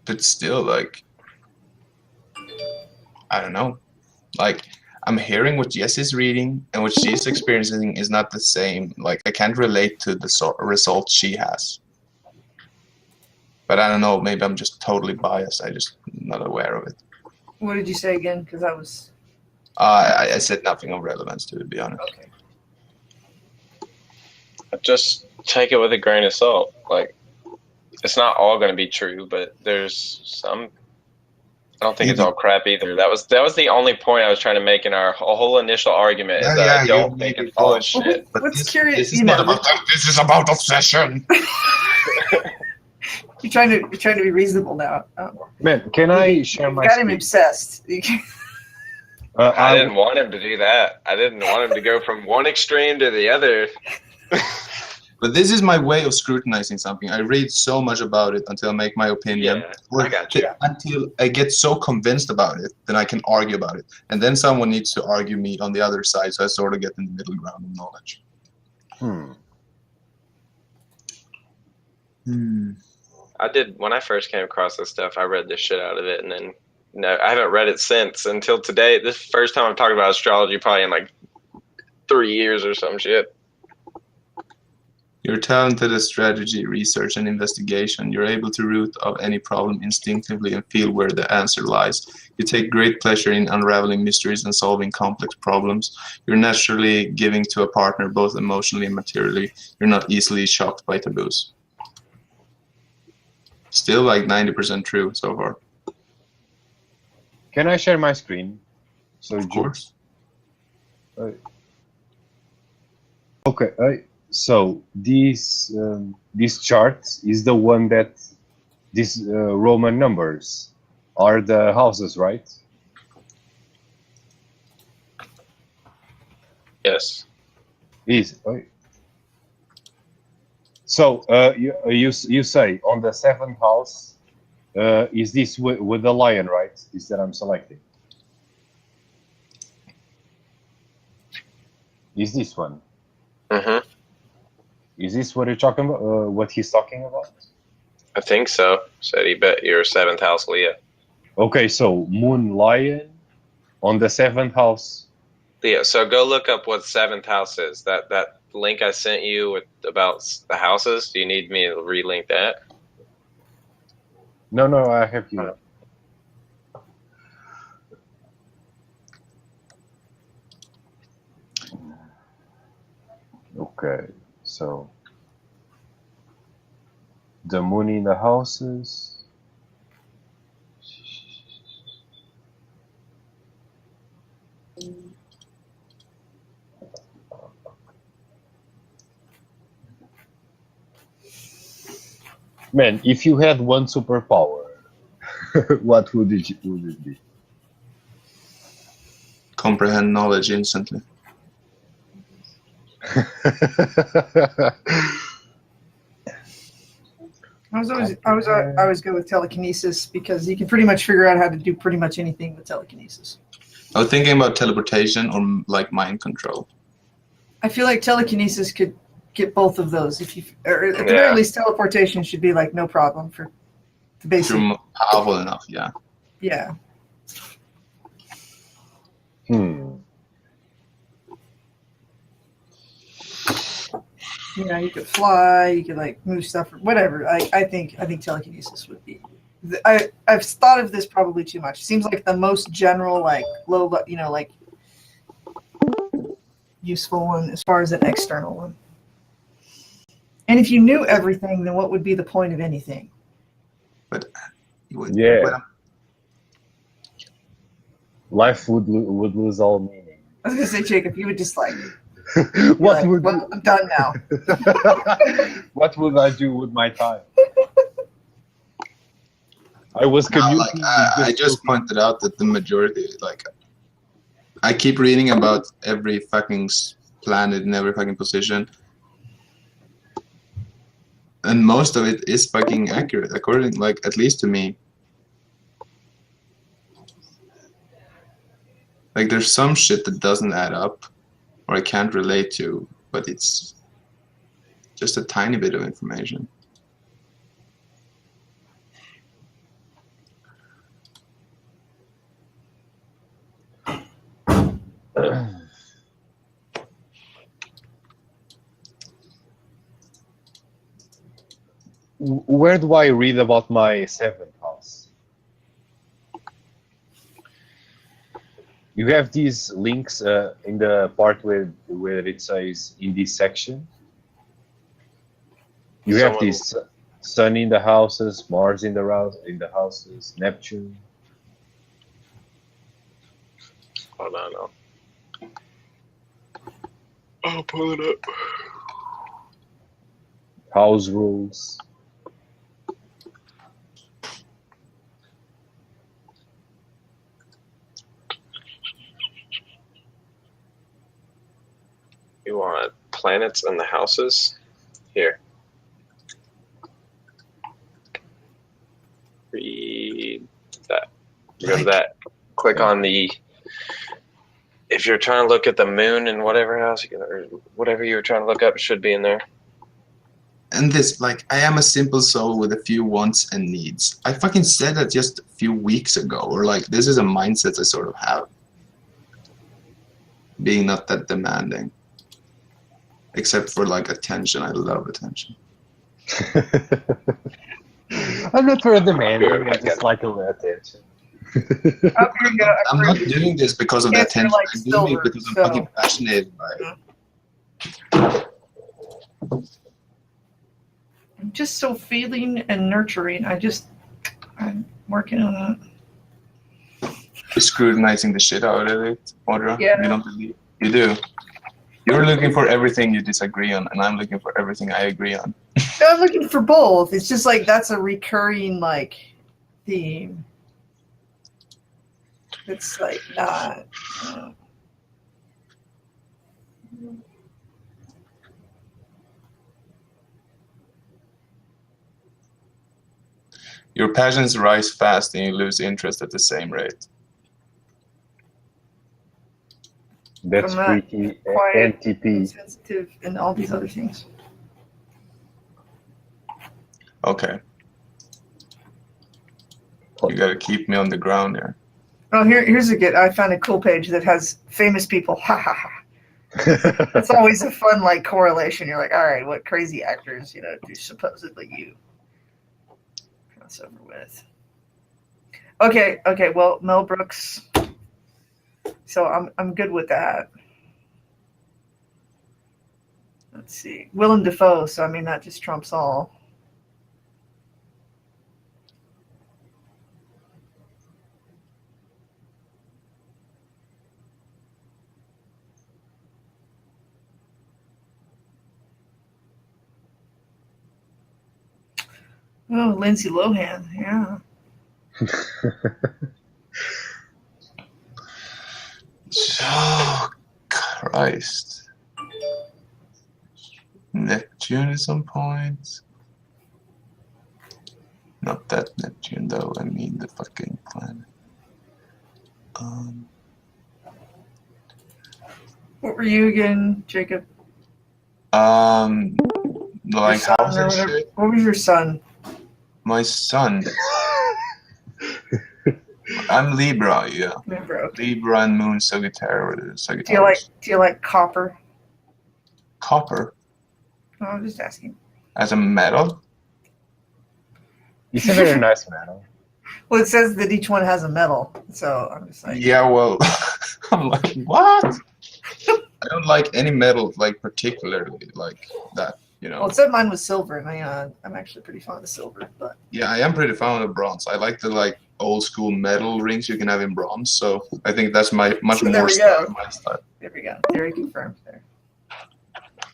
but still, like, I don't know. Like, I'm hearing what Jess is reading and what she's experiencing is not the same. Like, I can't relate to the results she has. But I don't know, maybe I'm just totally biased. I just not aware of it. What did you say again? Because I was... I said nothing of relevance, to be honest. Okay. Just take it with a grain of salt. Like, it's not all going to be true, but there's some... I don't think it's all crap either. That was the only point I was trying to make in our whole initial argument, is that I don't think it's full of shit. But What's curious, this is not about that. This is about obsession. You're trying to be reasonable now. Man, can I share my got him screen? obsessed. I didn't want him to do that. I didn't want him to go from one extreme to the other. But this is my way of scrutinizing something. I read so much about it until I make my opinion. Yeah, I got you. Until I get so convinced about it, then I can argue about it. And then someone needs to argue me on the other side, so I sort of get in the middle ground of knowledge. I did, when I first came across this stuff, I read the shit out of it, and then I haven't read it since until today. This is the first time I'm talking about astrology probably in like 3 years or some shit. You're talented at strategy, research, and investigation. You're able to root out any problem instinctively and feel where the answer lies. You take great pleasure in unraveling mysteries and solving complex problems. You're naturally giving to a partner, both emotionally and materially. You're not easily shocked by taboos. Still like 90% true so far. Can I share my screen? So Of course. Okay. So this chart is the one that these Roman numbers are the houses, right? Yes. Is so you say on the 7th house is this with the lion, right? Is that I'm selecting? Is this one? Mm-hmm. Is this what you're talking about? What he's talking about? I think so. Said he bet your 7th house, Leah. Okay, so Moon Lion on the 7th house. Leah, so go look up what 7th house is. That link I sent you about the houses. Do you need me to relink that? No, I have you. Okay, so the moon in the houses. Man, if you had one superpower, what would it be? Comprehend knowledge instantly. I always go with telekinesis because you can pretty much figure out how to do pretty much anything with telekinesis. I was thinking about teleportation or like mind control. I feel like telekinesis could get both of those or at the very least teleportation should be like no problem for the basic. If you're powerful enough, yeah. Yeah. You know, you could fly, you could like move stuff or whatever. I think telekinesis would be. I've thought of this probably too much. Seems like the most general, like low, like useful one as far as an external one. And if you knew everything, then what would be the point of anything? But life would lose all meaning. I was gonna say, Jacob, you would just like. What would I'm done now. What would I do with my time? I was commuting. I just pointed out that the majority, like, I keep reading about every fucking planet in every fucking position, and most of it is fucking accurate, according, like, at least to me. Like, there's some shit that doesn't add up, or I can't relate to, but it's just a tiny bit of information. where do I read about my seventh house? You have these links in the part where it says in this section. You have Someone- this Sun in the houses, Mars in the houses, Neptune. Hold on, I'll pull it up. House rules. You want planets and the houses? Here. Read that. You go to that. Click on the. If you're trying to look at the moon and whatever house, or whatever you were trying to look up, it should be in there. And this, like, I am a simple soul with a few wants and needs. I fucking said that just a few weeks ago, or like, this is a mindset I sort of have. Being not that demanding. Except for like attention, I love attention. I'm not for demanding, I just like a little attention. Up here you go. I'm not doing this because of the Yes, you're attention. like I'm doing silver, it because I'm so- fucking passionate by it. I'm just so feeling and nurturing. I'm working on that. You're scrutinizing the shit out of it, Audra. Yeah. You don't believe. You do. You're looking for everything you disagree on, and I'm looking for everything I agree on. No, I'm looking for both. It's just like that's a recurring like theme. It's like not. Your passions rise fast and you lose interest at the same rate. That's I'm not pretty quiet, NTP. sensitive, and all these other things. Okay. You gotta keep me on the ground here. Oh, here's a good. I found a cool page that has famous people. Ha ha ha. It's always a fun like correlation. You're like, all right, what crazy actors, do supposedly you cross over with? Okay. Well, Mel Brooks. So I'm good with that. Let's see, Willem Dafoe. So I mean that just trumps all. Oh, Lindsay Lohan, yeah. Oh, Christ. Neptune at some point. Not that Neptune, though. I mean the fucking planet. What were you again, Jacob? Like Your son house or and whatever? shit. What was your son? My son. I'm Libra, yeah. Remember, okay. Libra and Moon Sagittarius. Do you like copper? Copper No, I'm just asking. as a metal? It's a very nice metal. Well, it says that each one has a metal, so I'm just like, Yeah, well, I'm like, what? I don't like any metal, like particularly like that, well, it said mine was silver, and I'm actually pretty fond of silver, but Yeah, I am pretty fond of bronze. I like the like old school metal rings you can have in bronze, so I think that's much So there more we style, go. my style. there we go. Theory confirmed there.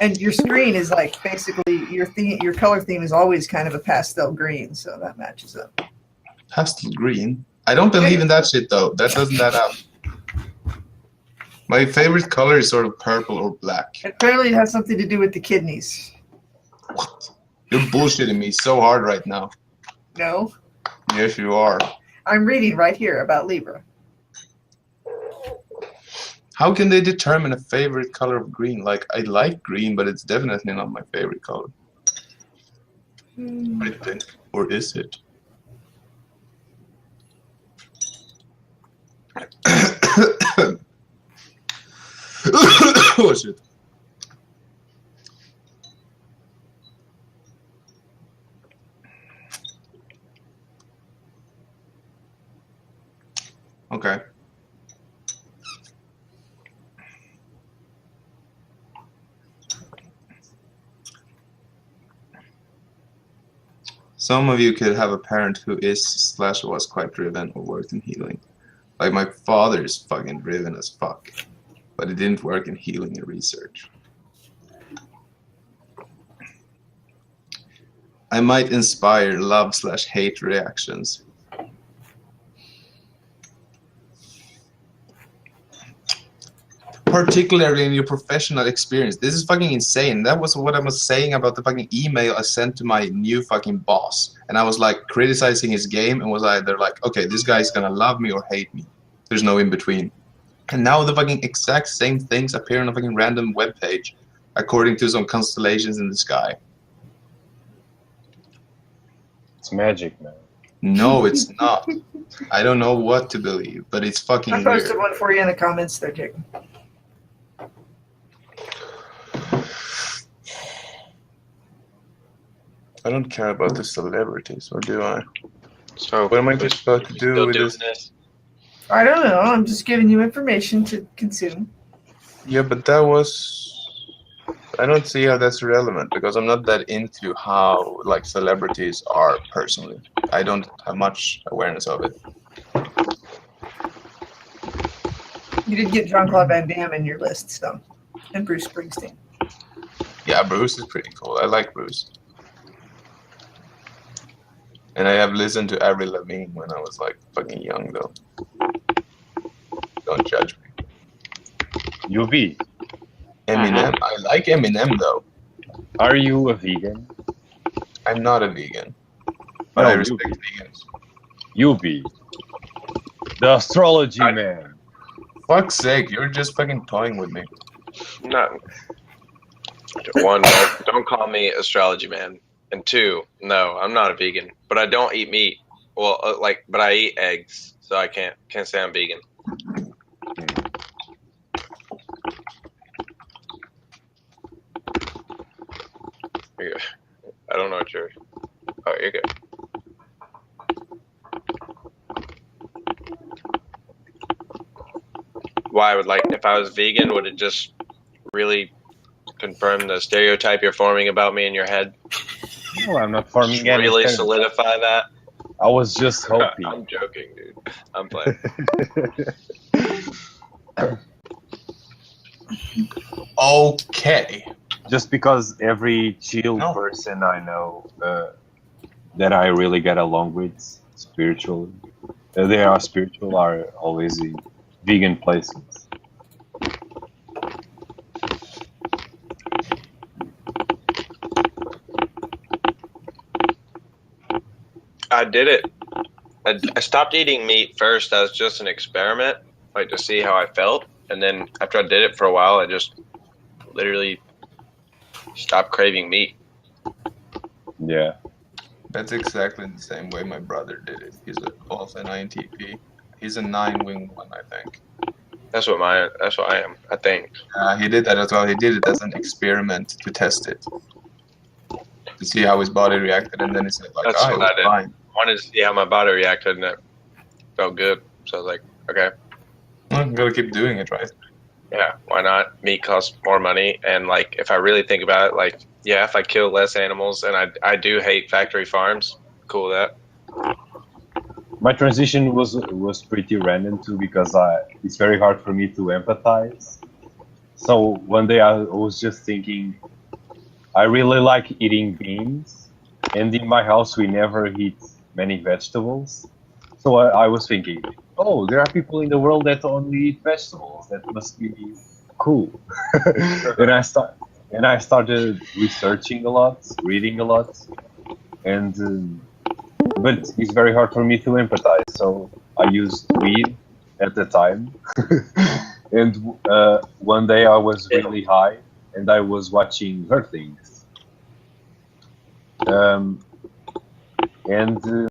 And your screen is like basically your color theme is always kind of a pastel green, so that matches up. Pastel green. I don't believe in that shit though. That doesn't add up. My favorite color is sort of purple or black. Apparently, it has something to do with the kidneys. What? You're bullshitting me so hard right now. No, Yes, you are. I'm reading right here about Libra. How can they determine a favorite color of green? Like, I like green, but it's definitely not my favorite color. I think. Or is it? Oh, shit. Okay. Some of you could have a parent who is / was quite driven or worked in healing. Like my father is fucking driven as fuck, but it didn't work in healing and research. I might inspire love / hate reactions. Particularly in your professional experience. This is fucking insane. That was what I was saying about the fucking email I sent to my new fucking boss. And I was like criticizing his game and was either like, okay, this guy's gonna love me or hate me. There's no in between. And now the fucking exact same things appear on a fucking random web page according to some constellations in the sky. It's magic, man. No, it's not. I don't know what to believe, but it's fucking I posted weird. one for you in the comments there, Jake. I don't care about the celebrities, or do I? So What am I just supposed to do still with doing this? this? I don't know. I'm just giving you information to consume. Yeah, but that was... I don't see how that's relevant, because I'm not that into how, like, celebrities are personally. I don't have much awareness of it. You did get Jean-Claude Van Damme in your list, so, and Bruce Springsteen. Yeah, Bruce is pretty cool. I like Bruce. And I have listened to Avril Lavigne when I was, like, fucking young, though. Don't judge me. UV, Eminem. I like Eminem, though. are you a vegan? I'm not a vegan. But No, I you respect be. vegans. UV, the astrology man. Fuck's sake, you're just fucking toying with me. No. One, don't call me astrology man. And two, no, I'm not a vegan, but I don't eat meat. Well, but I eat eggs, so I can't say I'm vegan. I don't know what you're. Oh, you're good. Why I would like if I was vegan, would it just really confirm the stereotype you're forming about me in your head? No, I'm not forming Just any really stereotype. solidify that? I was just hoping. I'm joking, dude. I'm playing. Okay. Just because every chill No. person I know that I really get along with spiritually, they are spiritual, are always in vegan places. I did it. I stopped eating meat first as just an experiment, like to see how I felt. And then after I did it for a while, I just literally stopped craving meat. Yeah. That's exactly the same way my brother did it. He's also an INTP. He's a 9-wing one, I think. That's what I am, I think. He did that as well. He did it as an experiment to test it. To see how his body reacted, and then he said, like, That's oh, it what was I did. fine. I wanted to see how my body reacted, and it felt good. So I was like, okay, Well, I'm gonna keep doing it, right? yeah, why not? Meat costs more money, and like if I really think about it, like yeah, if I kill less animals, and I do hate factory farms, cool with that. My transition was pretty random too, because it's very hard for me to empathize. So one day I was just thinking, I really like eating beans, and in my house we never eat many vegetables. So I was thinking, oh, there are people in the world that only eat vegetables. That must be cool. and I started researching a lot, reading a lot, and but it's very hard for me to empathize. So I used weed at the time, and one day I was really high, and I was watching Her Things, and